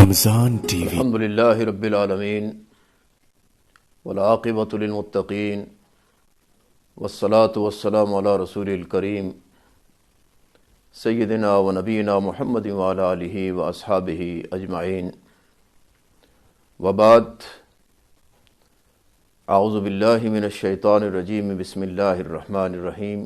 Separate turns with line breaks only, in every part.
رمضان T V.
الحمد للہ رب العالمین والعاقبۃ للمتقین والصلاة والسلام علی رسول الکریم سیدنا و نبینا محمد وعلی آلہ و اصحابہ اجمعین، وبعد، اعوذ باللہ من الشیطان الرجیم، بسم اللہ الرحمن الرحیم۔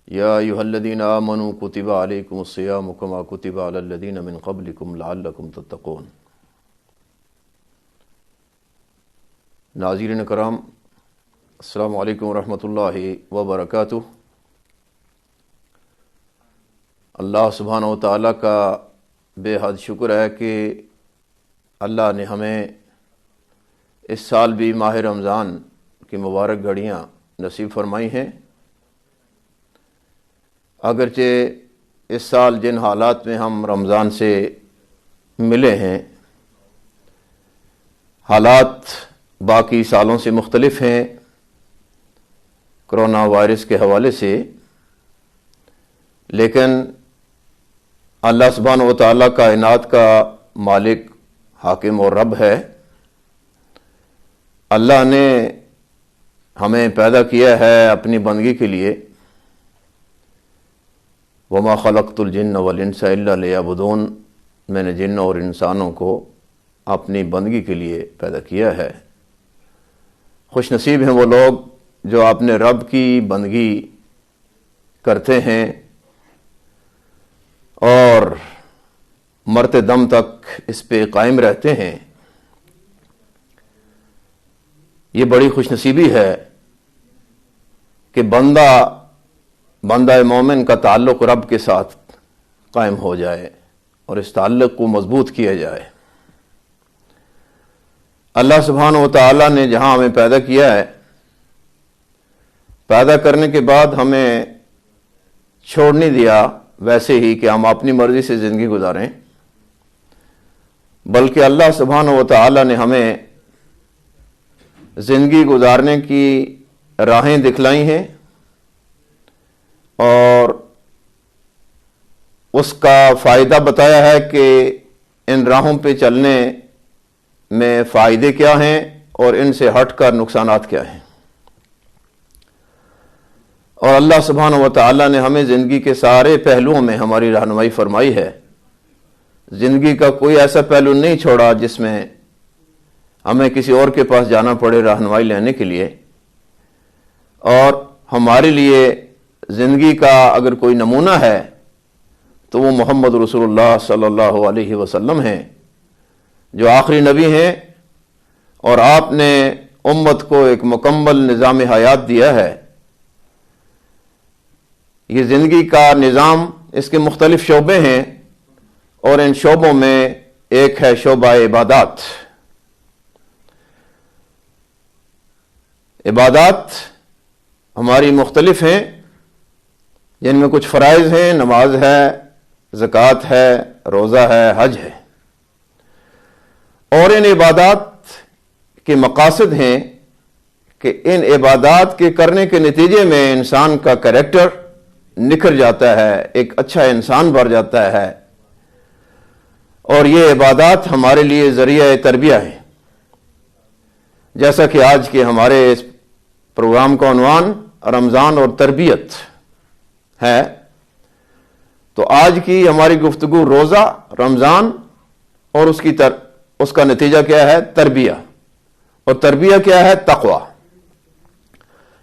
یا ایھا الذین آمنوا کتب علیکم الصیام کما کتب علی الذین من قبلکم لعلکم تتقون۔ ناظرین کرام، السلام علیکم ورحمۃ اللہ وبرکاتہ۔ اللہ سبحانہ و تعالیٰ کا بے حد شکر ہے کہ اللہ نے ہمیں اس سال بھی ماہ رمضان کی مبارک گھڑیاں نصیب فرمائی ہیں۔ اگرچہ اس سال جن حالات میں ہم رمضان سے ملے ہیں، حالات باقی سالوں سے مختلف ہیں کرونا وائرس کے حوالے سے، لیکن اللہ سبحانہ و تعالیٰ کائنات کا مالک، حاکم اور رب ہے۔ اللہ نے ہمیں پیدا کیا ہے اپنی بندگی کے لیے۔ وما خلقت الجن والانس الا لیعبدون، میں نے جن اور انسانوں کو اپنی بندگی کے لیے پیدا کیا ہے۔ خوش نصیب ہیں وہ لوگ جو اپنے رب کی بندگی کرتے ہیں اور مرتے دم تک اس پہ قائم رہتے ہیں۔ یہ بڑی خوش نصیبی ہے کہ بندہ مومن کا تعلق رب کے ساتھ قائم ہو جائے اور اس تعلق کو مضبوط کیا جائے۔ اللہ سبحانہ و تعالیٰ نے جہاں ہمیں پیدا کیا ہے، پیدا کرنے کے بعد ہمیں چھوڑ نہیں دیا ویسے ہی کہ ہم اپنی مرضی سے زندگی گزاریں، بلکہ اللہ سبحانہ و تعالیٰ نے ہمیں زندگی گزارنے کی راہیں دکھلائی ہیں اور اس کا فائدہ بتایا ہے کہ ان راہوں پہ چلنے میں فائدے کیا ہیں اور ان سے ہٹ کر نقصانات کیا ہیں۔ اور اللہ سبحانہ و تعالیٰ نے ہمیں زندگی کے سارے پہلوؤں میں ہماری رہنمائی فرمائی ہے۔ زندگی کا کوئی ایسا پہلو نہیں چھوڑا جس میں ہمیں کسی اور کے پاس جانا پڑے رہنمائی لینے کے لیے۔ اور ہمارے لیے زندگی کا اگر کوئی نمونہ ہے تو وہ محمد رسول اللہ صلی اللہ علیہ وسلم ہیں، جو آخری نبی ہیں، اور آپ نے امت کو ایک مکمل نظام حیات دیا ہے۔ یہ زندگی کا نظام، اس کے مختلف شعبے ہیں اور ان شعبوں میں ایک ہے شعبہ عبادات۔ عبادات ہماری مختلف ہیں، جن میں کچھ فرائض ہیں، نماز ہے، زکوٰۃ ہے، روزہ ہے، حج ہے۔ اور ان عبادات کے مقاصد ہیں کہ ان عبادات کے کرنے کے نتیجے میں انسان کا کریکٹر نکھر جاتا ہے، ایک اچھا انسان بن جاتا ہے، اور یہ عبادات ہمارے لیے ذریعہ تربیہ ہے۔ جیسا کہ آج کے ہمارے اس پروگرام کا عنوان رمضان اور تربیت ہے، تو آج کی ہماری گفتگو روزہ، رمضان اور اس کا نتیجہ کیا ہے؟ تربیہ۔ اور تربیہ کیا ہے؟ تقوی۔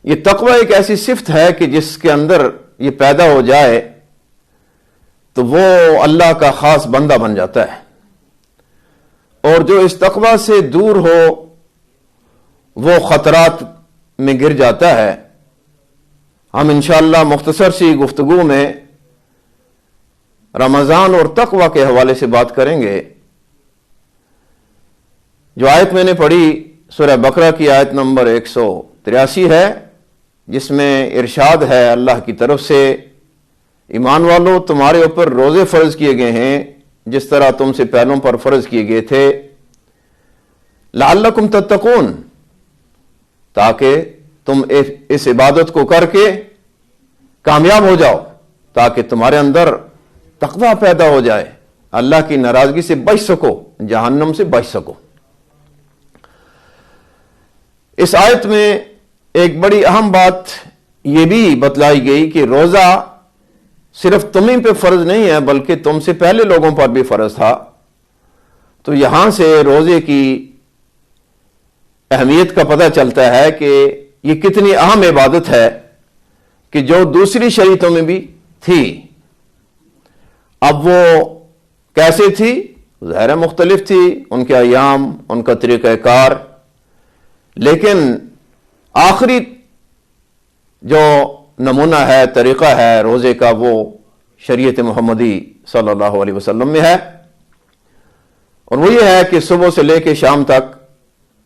یہ تقوی ایک ایسی صفت ہے کہ جس کے اندر یہ پیدا ہو جائے تو وہ اللہ کا خاص بندہ بن جاتا ہے، اور جو اس تقوی سے دور ہو وہ خطرات میں گر جاتا ہے۔ ہم انشاءاللہ مختصر سی گفتگو میں رمضان اور تقوی کے حوالے سے بات کریں گے۔ جو آیت میں نے پڑھی سورہ بقرہ کی آیت نمبر 183 ہے، جس میں ارشاد ہے اللہ کی طرف سے، ایمان والو، تمہارے اوپر روزے فرض کیے گئے ہیں جس طرح تم سے پہلوں پر فرض کیے گئے تھے، لعلکم تتقون، تاکہ تم اس عبادت کو کر کے کامیاب ہو جاؤ، تاکہ تمہارے اندر تقوی پیدا ہو جائے، اللہ کی ناراضگی سے بچ سکو، جہنم سے بچ سکو۔ اس آیت میں ایک بڑی اہم بات یہ بھی بتلائی گئی کہ روزہ صرف تمہیں پہ فرض نہیں ہے بلکہ تم سے پہلے لوگوں پر بھی فرض تھا۔ تو یہاں سے روزے کی اہمیت کا پتہ چلتا ہے کہ یہ کتنی اہم عبادت ہے کہ جو دوسری شریعتوں میں بھی تھی۔ اب وہ کیسے تھی؟ ظاہر مختلف تھی، ان کے ایام، ان کا طریقہ کار، لیکن آخری جو نمونہ ہے، طریقہ ہے روزے کا، وہ شریعت محمدی صلی اللہ علیہ وسلم میں ہے، اور وہ یہ ہے کہ صبح سے لے کے شام تک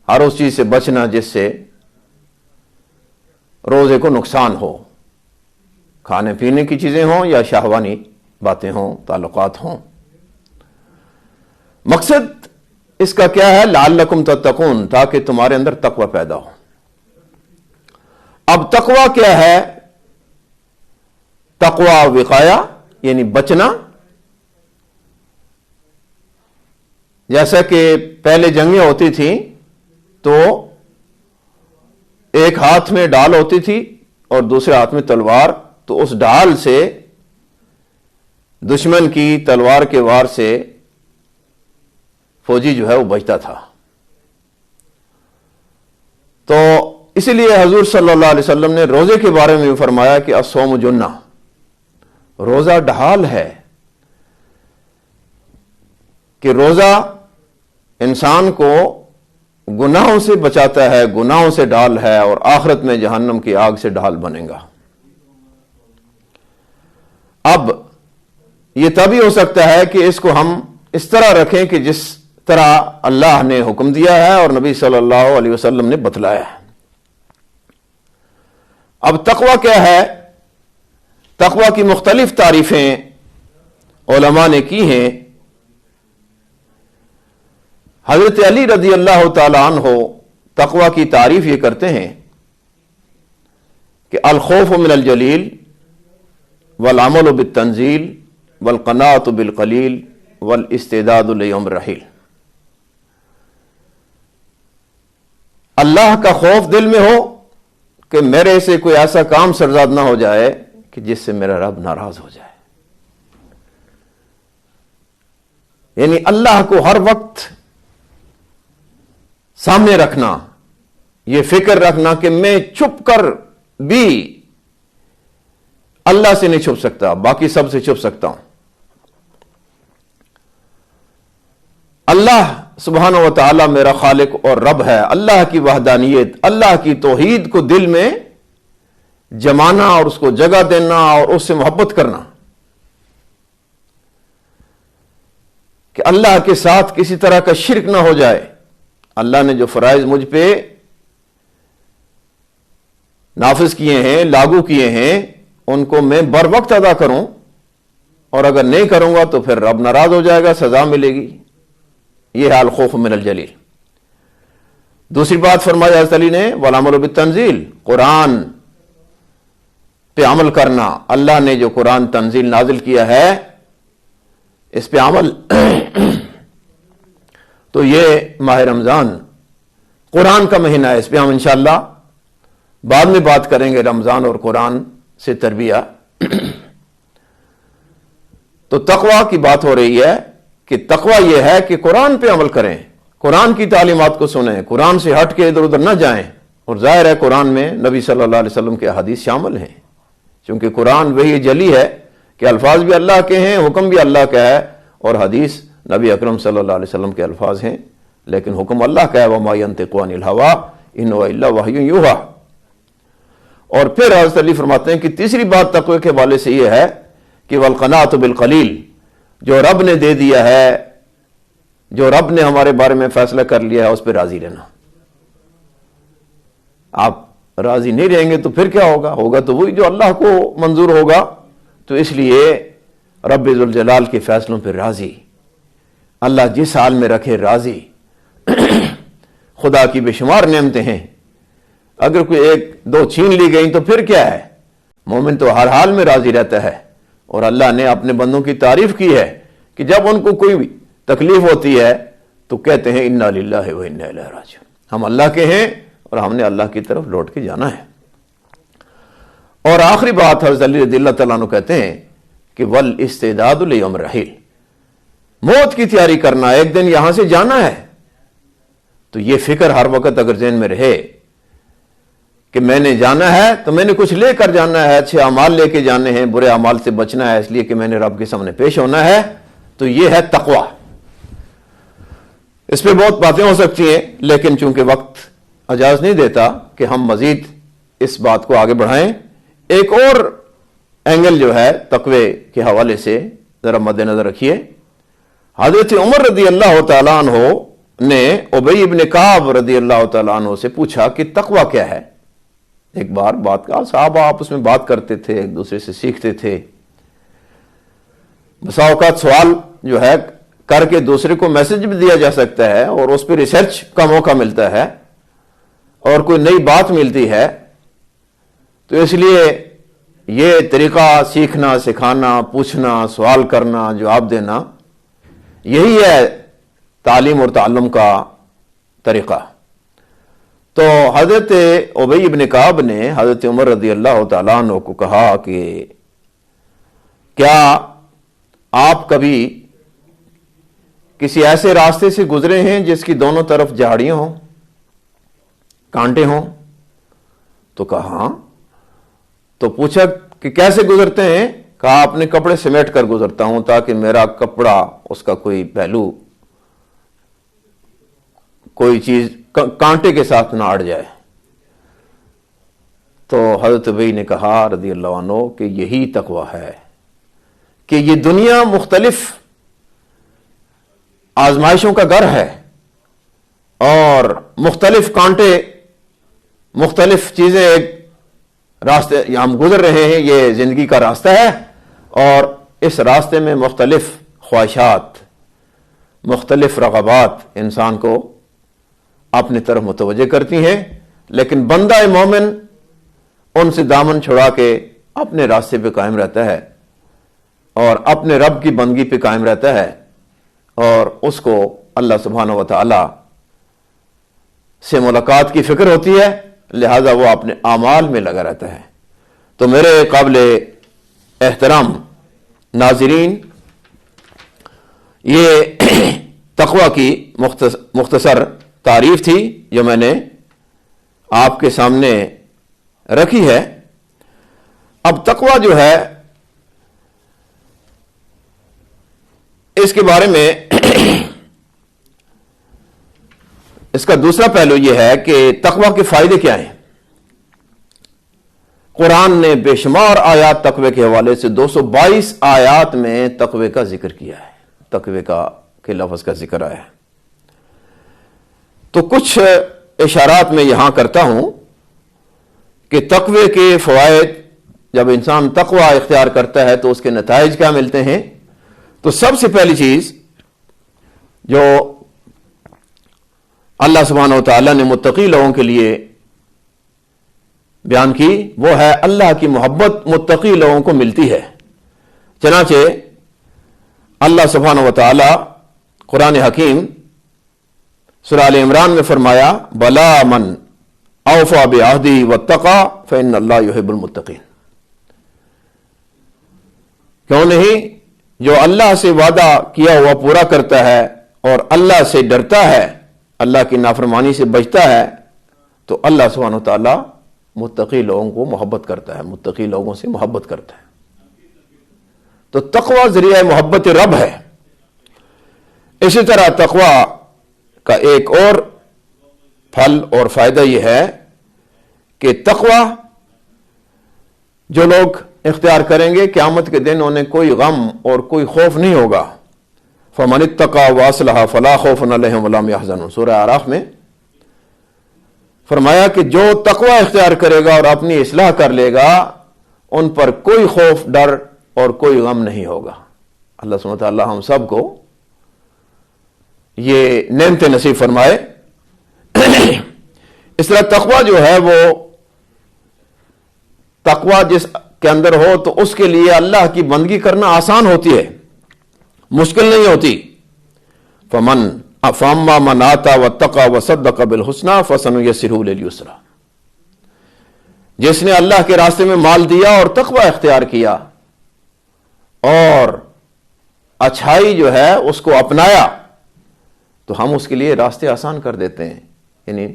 ہر اس چیز سے بچنا جس سے روزے کو نقصان ہو، کھانے پینے کی چیزیں ہوں یا شہوانی باتیں ہوں، تعلقات ہوں۔ مقصد اس کا کیا ہے؟ لعلکم تتقون، تاکہ تمہارے اندر تقوی پیدا ہو۔ اب تقوی کیا ہے؟ تقوی وقایا یعنی بچنا، جیسا کہ پہلے جنگیں ہوتی تھیں تو ایک ہاتھ میں ڈال ہوتی تھی اور دوسرے ہاتھ میں تلوار، تو اس ڈال سے دشمن کی تلوار کے وار سے فوجی جو ہے وہ بچتا تھا۔ تو اسی لیے حضور صلی اللہ علیہ وسلم نے روزے کے بارے میں بھی فرمایا کہ الصوم جنہ، روزہ ڈھال ہے، کہ روزہ انسان کو گناہوں سے بچاتا ہے، گناہوں سے ڈھال ہے، اور آخرت میں جہنم کی آگ سے ڈھال بنے گا۔ اب یہ تبھی ہو سکتا ہے کہ اس کو ہم اس طرح رکھیں کہ جس طرح اللہ نے حکم دیا ہے اور نبی صلی اللہ علیہ وسلم نے بتلایا ہے۔ اب تقوی کیا ہے؟ تقوی کی مختلف تعریفیں علماء نے کی ہیں۔ حضرت علی رضی اللہ تعالی عنہ تقوی کی تعریف یہ کرتے ہیں کہ الخوف من الجلیل والعمل بالتنزیل والقناعۃ بالقلیل والاستعداد لیوم الرحیل۔ اللہ کا خوف دل میں ہو کہ میرے سے کوئی ایسا کام سرزاد نہ ہو جائے کہ جس سے میرا رب ناراض ہو جائے، یعنی اللہ کو ہر وقت سامنے رکھنا، یہ فکر رکھنا کہ میں چھپ کر بھی اللہ سے نہیں چھپ سکتا، باقی سب سے چھپ سکتا ہوں۔ اللہ سبحانہ و تعالی میرا خالق اور رب ہے، اللہ کی وحدانیت، اللہ کی توحید کو دل میں جمانا اور اس کو جگہ دینا اور اس سے محبت کرنا، کہ اللہ کے ساتھ کسی طرح کا شرک نہ ہو جائے۔ اللہ نے جو فرائض مجھ پہ نافذ کیے ہیں، لاگو کیے ہیں، ان کو میں بر وقت ادا کروں، اور اگر نہیں کروں گا تو پھر رب ناراض ہو جائے گا، سزا ملے گی۔ یہ ہے الخوف من الجلیل۔ دوسری بات فرمائی حضرت علی نے والعمل بالتنزیل، قرآن پہ عمل کرنا، اللہ نے جو قرآن تنزیل نازل کیا ہے اس پہ عمل۔ تو یہ ماہ رمضان قرآن کا مہینہ ہے، اس پہ ہم انشاءاللہ بعد میں بات کریں گے، رمضان اور قرآن سے تربیہ۔ تو تقوی کی بات ہو رہی ہے کہ تقوی یہ ہے کہ قرآن پہ عمل کریں، قرآن کی تعلیمات کو سنیں، قرآن سے ہٹ کے ادھر ادھر نہ جائیں۔ اور ظاہر ہے قرآن میں نبی صلی اللہ علیہ وسلم کے حدیث شامل ہیں، چونکہ قرآن وہی جلی ہے کہ الفاظ بھی اللہ کے ہیں، حکم بھی اللہ کا ہے، اور حدیث نبی اکرم صلی اللہ علیہ وسلم کے الفاظ ہیں، لیکن حکم اللہ کا ہے وَمَا يَنطِقُ عَنِ الْهَوَىٰ إِنْ هُوَ إِلَّا وَحْيٌ يُوحَىٰ۔ اور پھر حضرت علی فرماتے ہیں کہ تیسری بات تقوی کے حوالے سے یہ ہے کہ وَالْقَنَاعَةُ بِالْقَلِيلِ، جو رب نے دے دیا ہے، جو رب نے ہمارے بارے میں فیصلہ کر لیا ہے، اس پہ راضی رہنا۔ آپ راضی نہیں رہیں گے تو پھر کیا ہوگا؟ ہوگا تو وہی جو اللہ کو منظور ہوگا۔ تو اس لیے رب ذوالجلال کے فیصلوں پہ راضی، اللہ جس حال میں رکھے راضی۔ خدا کی بے شمار نعمتیں ہیں، اگر کوئی ایک دو چھین لی گئی تو پھر کیا ہے؟ مومن تو ہر حال میں راضی رہتا ہے۔ اور اللہ نے اپنے بندوں کی تعریف کی ہے کہ جب ان کو کوئی بھی تکلیف ہوتی ہے تو کہتے ہیں انا للہ و انا الیہ راجعون، ہم اللہ کے ہیں اور ہم نے اللہ کی طرف لوٹ کے جانا ہے۔ اور آخری بات حضرت علی رضی اللہ تعالیٰ عنہ کہتے ہیں کہ والاستعداد لیوم الرحیل، موت کی تیاری کرنا، ایک دن یہاں سے جانا ہے، تو یہ فکر ہر وقت اگر ذہن میں رہے کہ میں نے جانا ہے تو میں نے کچھ لے کر جانا ہے، اچھے اعمال لے کے جانے ہیں، برے اعمال سے بچنا ہے اس لیے کہ میں نے رب کے سامنے پیش ہونا ہے، تو یہ ہے تقوی۔ اس پہ بہت باتیں ہو سکتی ہیں، لیکن چونکہ وقت اجازت نہیں دیتا کہ ہم مزید اس بات کو آگے بڑھائیں، ایک اور اینگل جو ہے تقوی کے حوالے سے ذرا مد نظر رکھیے۔ حضرت عمر رضی اللہ تعالیٰ عنہ نے ابی ابن کعب رضی اللہ تعالیٰ عنہ سے پوچھا کہ تقوی کیا ہے؟ ایک بار بات کا صحابہ آپس میں بات کرتے تھے، ایک دوسرے سے سیکھتے تھے، بسا اوقات سوال جو ہے کر کے دوسرے کو میسج بھی دیا جا سکتا ہے اور اس پہ ریسرچ کا موقع ملتا ہے اور کوئی نئی بات ملتی ہے، تو اس لیے یہ طریقہ سیکھنا، سکھانا، پوچھنا، سوال کرنا، جواب دینا، یہی ہے تعلیم اور تعلم کا طریقہ۔ تو حضرت ابی ابن کعب نے حضرت عمر رضی اللہ تعالیٰ عنہ کو کہا کہ کیا آپ کبھی کسی ایسے راستے سے گزرے ہیں جس کی دونوں طرف جھاڑیاں ہوں، کانٹے ہوں؟ تو کہا ہاں۔ تو پوچھا کہ کیسے گزرتے ہیں؟ کہا اپنے کپڑے سمیٹ کر گزرتا ہوں تاکہ میرا کپڑا، اس کا کوئی پہلو، کوئی چیز کانٹے کے ساتھ نہ اڑ جائے۔ تو حضرت ابی نے کہا رضی اللہ عنہ کہ یہی تقوی ہے کہ یہ دنیا مختلف آزمائشوں کا گھر ہے اور مختلف کانٹے، مختلف چیزیں ایک راستے یہاں ہم گزر رہے ہیں، یہ زندگی کا راستہ ہے اور اس راستے میں مختلف خواہشات، مختلف رغبات انسان کو اپنی طرف متوجہ کرتی ہیں، لیکن بندہ مومن ان سے دامن چھڑا کے اپنے راستے پہ قائم رہتا ہے اور اپنے رب کی بندگی پہ قائم رہتا ہے اور اس کو اللہ سبحانہ و تعالی سے ملاقات کی فکر ہوتی ہے، لہذا وہ اپنے اعمال میں لگا رہتا ہے۔ تو میرے قابل احترام ناظرین، یہ تقوی کی مختصر تعریف تھی جو میں نے آپ کے سامنے رکھی ہے۔ اب تقوی جو ہے اس کے بارے میں اس کا دوسرا پہلو یہ ہے کہ تقوی کے فائدے کیا ہیں۔ قرآن نے بے شمار آیات تقوی کے حوالے سے 222 آیات میں تقوی کا ذکر کیا ہے، تقوی کے لفظ کا ذکر آیا ہے۔ تو کچھ اشارات میں یہاں کرتا ہوں کہ تقوی کے فوائد، جب انسان تقوی اختیار کرتا ہے تو اس کے نتائج کیا ملتے ہیں۔ تو سب سے پہلی چیز جو اللہ سبحانہ و تعالیٰ نے متقی لوگوں کے لیے بیان کی وہ ہے اللہ کی محبت متقی لوگوں کو ملتی ہے۔ چنانچہ اللہ سبحانہ و تعالیٰ قرآن حکیم سورہ آل عمران میں فرمایا بلا من اوفا بعہدہ واتقی فإن اللہ یحب المتقین، کیوں نہیں، جو اللہ سے وعدہ کیا ہوا پورا کرتا ہے اور اللہ سے ڈرتا ہے، اللہ کی نافرمانی سے بچتا ہے، تو اللہ سبحانہ و تعالیٰ متقی لوگوں کو محبت کرتا ہے، متقی لوگوں سے محبت کرتا ہے۔ تو تقوی ذریعہ محبت رب ہے۔ اسی طرح تقوی کا ایک اور پھل اور فائدہ یہ ہے کہ تقوی جو لوگ اختیار کریں گے قیامت کے دن انہیں کوئی غم اور کوئی خوف نہیں ہوگا۔ فمن اتقى واصلح فلا خوف عليهم ولا هم يحزنون، سورہ اعراف میں فرمایا کہ جو تقوی اختیار کرے گا اور اپنی اصلاح کر لے گا ان پر کوئی خوف، ڈر اور کوئی غم نہیں ہوگا۔ اللہ سبحانہ وتعالی ہم سب کو یہ نعمت نصیب فرمائے۔ اس طرح تقوی جو ہے وہ تقوی جس کے اندر ہو تو اس کے لیے اللہ کی بندگی کرنا آسان ہوتی ہے، مشکل نہیں ہوتی. فاما من آتا واتقى وصدق بالحسنى فسنيسره لليسرى. جس نے اللہ کے راستے میں مال دیا اور تقوی اختیار کیا اور اچھائی جو ہے اس کو اپنایا تو ہم اس کے لیے راستے آسان کر دیتے ہیں. یعنی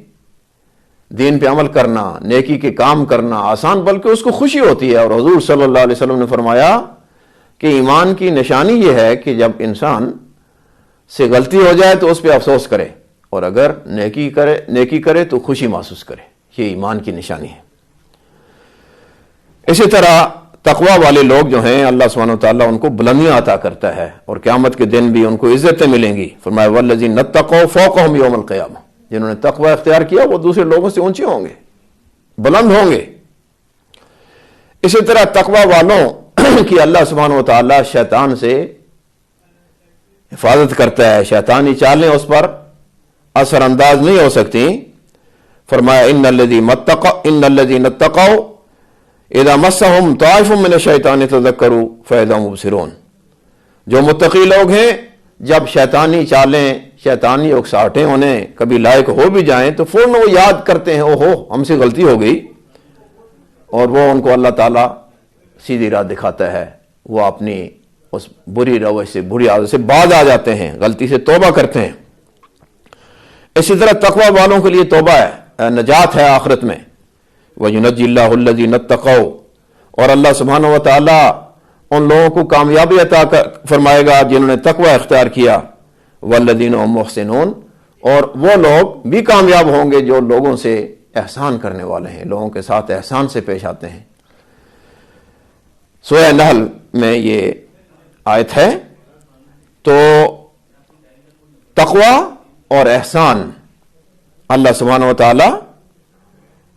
دین پہ عمل کرنا، نیکی کے کام کرنا آسان، بلکہ اس کو خوشی ہوتی ہے. اور حضور صلی اللہ علیہ وسلم نے فرمایا کہ ایمان کی نشانی یہ ہے کہ جب انسان سے غلطی ہو جائے تو اس پہ افسوس کرے، اور اگر نیکی کرے تو خوشی محسوس کرے. یہ ایمان کی نشانی ہے. اسی طرح تقوی والے لوگ جو ہیں اللہ سبحانہ وتعالیٰ ان کو بلندیاں عطا کرتا ہے، اور قیامت کے دن بھی ان کو عزتیں ملیں گی. فرمایا والذین اتقوا فوقہم یوم القیامہ. جنہوں نے تقوی اختیار کیا وہ دوسرے لوگوں سے اونچے ہوں گے، بلند ہوں گے. اسی طرح تقوی والوں کی اللہ سبحانہ وتعالیٰ شیطان سے حفاظت کرتا ہے. شیطانی چالیں اس پر اثر انداز نہیں ہو سکتی. فرمایا ان الذین اتقوا اذا مسهم طائف من الشیطان تذکروا فاذا هم مبصرون. جو متقی لوگ ہیں جب شیطانی چالیں، شیطانی اکساہٹیں انہیں کبھی لائق ہو بھی جائیں تو فوراً وہ یاد کرتے ہیں اوہو ہم سے غلطی ہو گئی، اور وہ ان کو اللہ تعالیٰ سیدھی راہ دکھاتا ہے. وہ اپنی اس بری روش سے، بری عادت سے باز آ جاتے ہیں، غلطی سے توبہ کرتے ہیں. اسی طرح تقوی والوں کے لیے توبہ ہے، نجات ہے آخرت میں. وَيُنَجِّي اللَّهُ الَّذِينَ اتَّقَوْا. اور اللہ سبحانہ و تعالیٰ ان لوگوں کو کامیابی عطا فرمائے گا جنہوں نے تقوی اختیار کیا. وَالَّذِينَ هُمْ مُحْسِنُونَ. اور وہ لوگ بھی کامیاب ہوں گے جو لوگوں سے احسان کرنے والے ہیں، لوگوں کے ساتھ احسان سے پیش آتے ہیں. سورہ نحل میں یہ آیت ہے. تو تقوی اور احسان اللہ سبحانہ و تعالی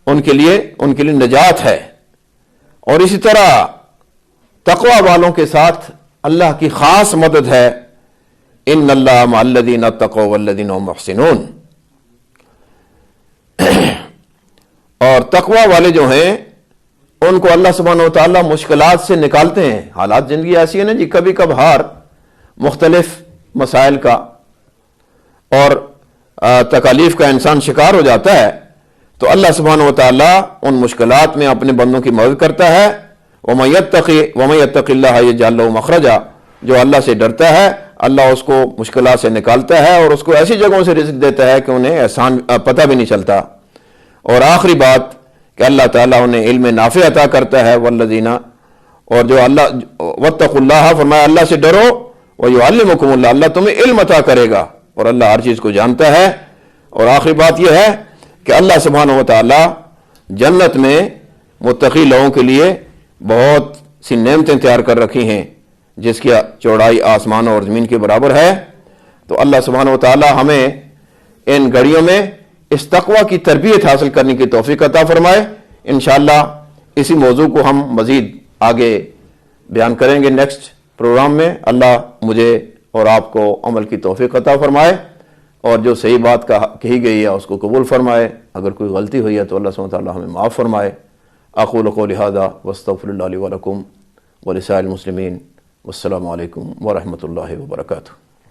ان کے لیے نجات ہے. اور اسی طرح تقوی والوں کے ساتھ اللہ کی خاص مدد ہے. ان اللہ مع الذین اتقوا والذین هم محسنون. اور تقوی والے جو ہیں ان کو اللہ سبحانہ و تعالیٰ مشکلات سے نکالتے ہیں. حالات زندگی ایسی ہے نا جی، کبھی کبھار مختلف مسائل کا اور تکالیف کا انسان شکار ہو جاتا ہے تو اللہ سبحانہ و تعالیٰ ان مشکلات میں اپنے بندوں کی مدد کرتا ہے. وَمَن يَتَّقِ اللَّهَ يَجْعَل لَّهُ مَخْرَجًا. جو اللہ سے ڈرتا ہے اللہ اس کو مشکلات سے نکالتا ہے اور اس کو ایسی جگہوں سے رزق دیتا ہے کہ انہیں احسان پتہ بھی نہیں چلتا. اور آخری بات کہ اللہ تعالیٰ انہیں علم نافع عطا کرتا ہے. والذین، اور جو اللہ واتقوا اللہ، فرمایا اللہ سے ڈرو. ویعلمکم اللہ، اللہ تمہیں علم عطا کرے گا اور اللہ ہر چیز کو جانتا ہے. اور آخری بات یہ ہے کہ اللہ سبحانہ و تعالیٰ جنت میں متقی لوگوں کے لیے بہت سی نعمتیں تیار کر رکھی ہیں جس کی چوڑائی آسمان اور زمین کے برابر ہے. تو اللہ سبحانہ و تعالیٰ ہمیں ان گھڑیوں میں اس تقوی کی تربیت حاصل کرنے کی توفیق عطا فرمائے. انشاءاللہ اسی موضوع کو ہم مزید آگے بیان کریں گے نیکسٹ پروگرام میں. اللہ مجھے اور آپ کو عمل کی توفیق عطا فرمائے اور جو صحیح بات کہی گئی ہے اس کو قبول فرمائے. اگر کوئی غلطی ہوئی ہے تو اللہ سبحانہ وتعالی ہمیں معاف فرمائے. اقول قولی ھذا واستغفر اللہ لی ولکم ولسائر المسلمین. والسلام علیکم ورحمۃ اللہ وبرکاتہ.